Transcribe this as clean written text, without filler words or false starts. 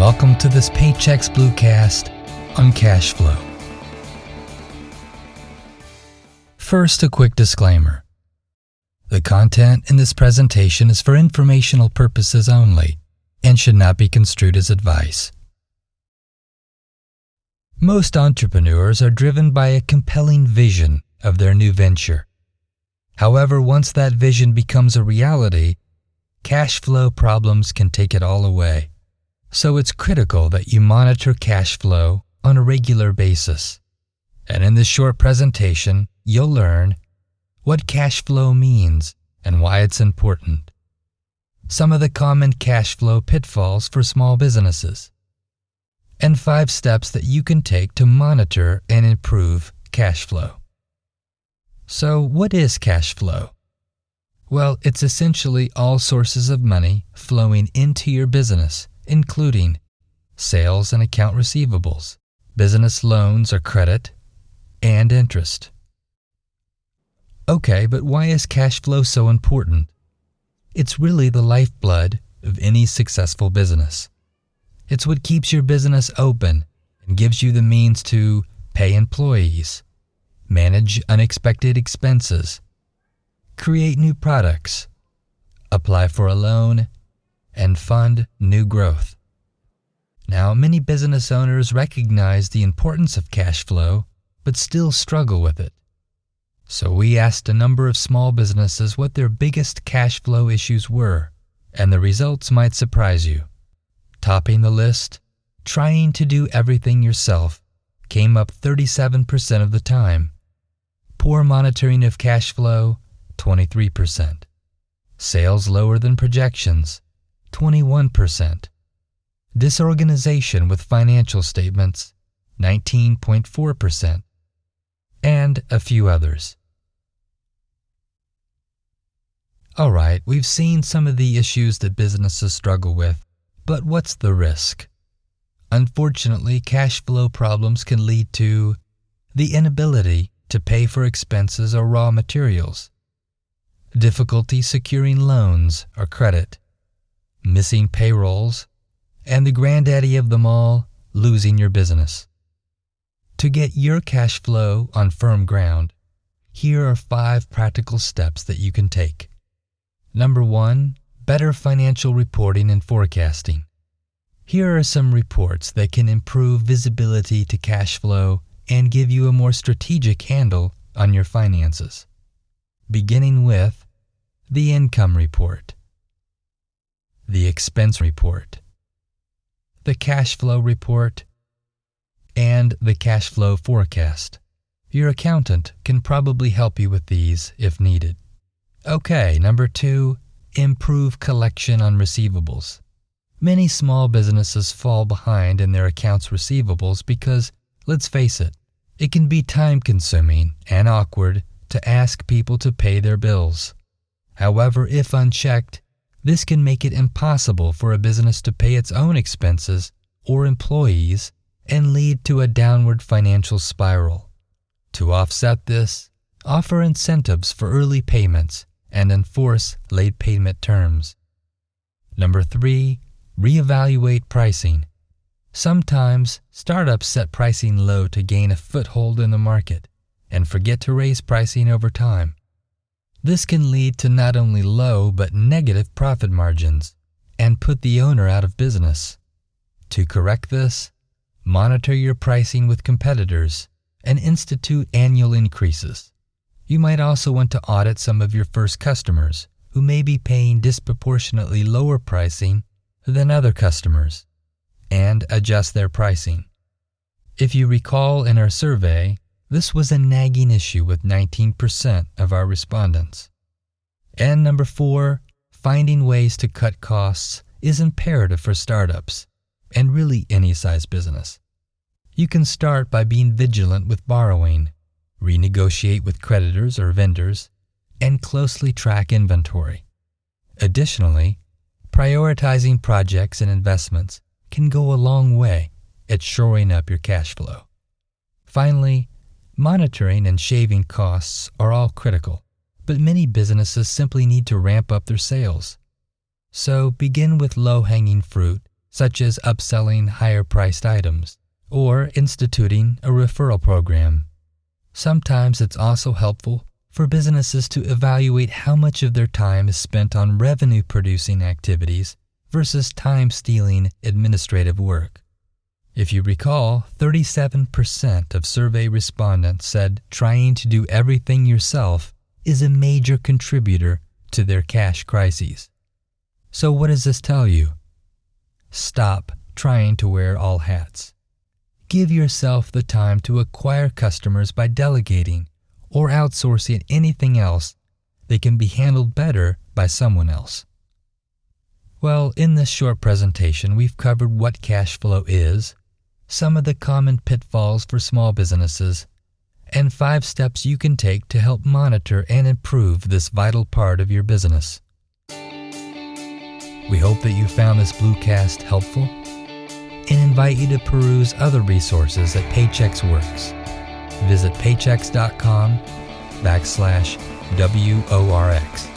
welcome to this Paychex Bluecast on cash flow. First, a quick disclaimer. The content in this presentation is for informational purposes only and should not be construed as advice. Most entrepreneurs are driven by a compelling vision of their new venture. However, once that vision becomes a reality, cash flow problems can take it all away. So it's critical that you monitor cash flow on a regular basis. And in this short presentation, you'll learn what cash flow means and why it's important, some of the common cash flow pitfalls for small businesses, and 5 steps that you can take to monitor and improve cash flow. So what is cash flow? Well, it's essentially all sources of money flowing into your business, including sales and account receivables, business loans or credit, and interest. Okay, but why is cash flow so important? It's really the lifeblood of any successful business. It's what keeps your business open and gives you the means to pay employees, manage unexpected expenses, create new products, apply for a loan, and fund new growth. Now, many business owners recognize the importance of cash flow, but still struggle with it. So we asked a number of small businesses what their biggest cash flow issues were, and the results might surprise you. Topping the list, trying to do everything yourself came up 37% of the time. Poor monitoring of cash flow, 23%. Sales lower than projections, 21%. Disorganization with financial statements, 19.4%. And a few others. All right, we've seen some of the issues that businesses struggle with, but what's the risk? Unfortunately, cash flow problems can lead to the inability to pay for expenses or raw materials, difficulty securing loans or credit, missing payrolls, and the granddaddy of them all, losing your business. To get your cash flow on firm ground, here are 5 practical steps that you can take. Number 1, better financial reporting and forecasting. Here are some reports that can improve visibility to cash flow and give you a more strategic handle on your finances. Beginning with the income report, the expense report, the cash flow report, and the cash flow forecast. Your accountant can probably help you with these if needed. Okay, number 2, improve collection on receivables. Many small businesses fall behind in their accounts receivables because, let's face it, it can be time-consuming and awkward to ask people to pay their bills. However, if unchecked, this can make it impossible for a business to pay its own expenses or employees and lead to a downward financial spiral. To offset this, offer incentives for early payments and enforce late payment terms. Number 3, reevaluate pricing. Sometimes, startups set pricing low to gain a foothold in the market and forget to raise pricing over time. This can lead to not only low but negative profit margins and put the owner out of business. To correct this, monitor your pricing with competitors and institute annual increases. You might also want to audit some of your first customers who may be paying disproportionately lower pricing than other customers and adjust their pricing. If you recall in our survey, this was a nagging issue with 19% of our respondents. And number 4, finding ways to cut costs is imperative for startups and really any size business. You can start by being vigilant with borrowing, renegotiate with creditors or vendors, and closely track inventory. Additionally, prioritizing projects and investments can go a long way at shoring up your cash flow. Finally, monitoring and shaving costs are all critical, but many businesses simply need to ramp up their sales. So begin with low-hanging fruit, such as upselling higher-priced items or instituting a referral program. Sometimes it's also helpful for businesses to evaluate how much of their time is spent on revenue-producing activities versus time-stealing administrative work. If you recall, 37% of survey respondents said trying to do everything yourself is a major contributor to their cash crises. So what does this tell you? Stop trying to wear all hats. Give yourself the time to acquire customers by delegating or outsourcing anything else that can be handled better by someone else. Well, in this short presentation, we've covered what cash flow is, some of the common pitfalls for small businesses, and 5 steps you can take to help monitor and improve this vital part of your business. We hope that you found this Bluecast helpful and invite you to peruse other resources at Paychex Works. Visit paychex.com/WORX.